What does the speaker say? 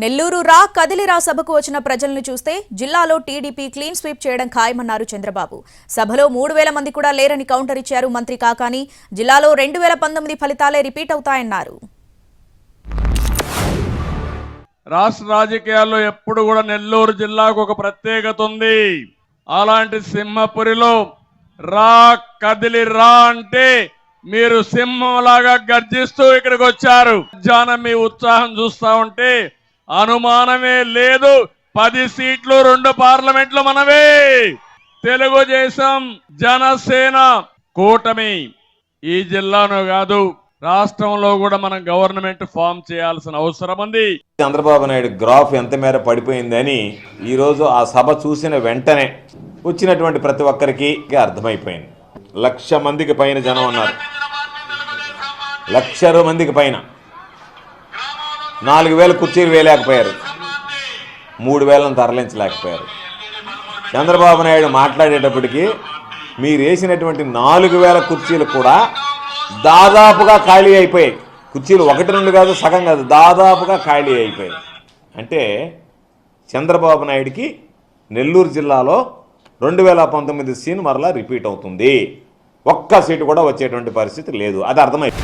నెల్లూరు రా కదిలిరా సభకు వచ్చిన ప్రజలను చూస్తే జిల్లాలో టీడీపీ క్లీన్ స్వీప్ చేయడం ఖాయమన్నారు చంద్రబాబు. సభలో 3000 మంది కూడా లేరని కౌంటర్ ఇచ్చారు మంత్రి కాకాని. జిల్లాలో 2019 ఫలితాలే రిపీట్ అవుతాయన్నారు. రాష్ట్ర రాజకీయాల్లో ఎప్పుడు కూడా నెల్లూరు జిల్లాకు ఒక ప్రత్యేకత ఉంది. అలాంటి సింహపురిలో రా కదిలి రా అంటే మీరు సింహంలాగా గర్జిస్తూ ఇక్కడికి వచ్చారు. జానం మీ ఉత్సాహం చూస్తా ఉంటే అనుమానమే లేదు. 10 సీట్లు 2 పార్లమెంట్లు మనవే. తెలుగుదేశం జనసేన కూటమి ఈ జిల్లాను కాదు రాష్ట్రంలో కూడా మనం గవర్నమెంట్ ఫామ్ చేయాల్సిన అవసరం ఉంది. చంద్రబాబు నాయుడు గ్రాఫ్ ఎంత మేర పడిపోయిందని ఈరోజు ఆ సభ చూసిన వెంటనే వచ్చినటువంటి ప్రతి ఒక్కరికి అర్థమైపోయింది. 1,00,000 మందికి పైన జనం ఉన్నారు. 1,00,000 మందికి పైన 4,000 కుర్చీలు వేయలేకపోయారు, 3,000 తరలించలేకపోయారు. చంద్రబాబు నాయుడు మాట్లాడేటప్పటికి మీరు వేసినటువంటి 4,000 కుర్చీలు కూడా దాదాపుగా ఖాళీ అయిపోయాయి. కుర్చీలు 1-2 కాదు, సగం కాదు, దాదాపుగా ఖాళీ అయిపోయాయి. అంటే చంద్రబాబు నాయుడికి నెల్లూరు జిల్లాలో 2019 సీన్ మరలా రిపీట్ అవుతుంది. ఒక్క సీటు కూడా వచ్చేటువంటి పరిస్థితి లేదు. అది అర్థమైంది.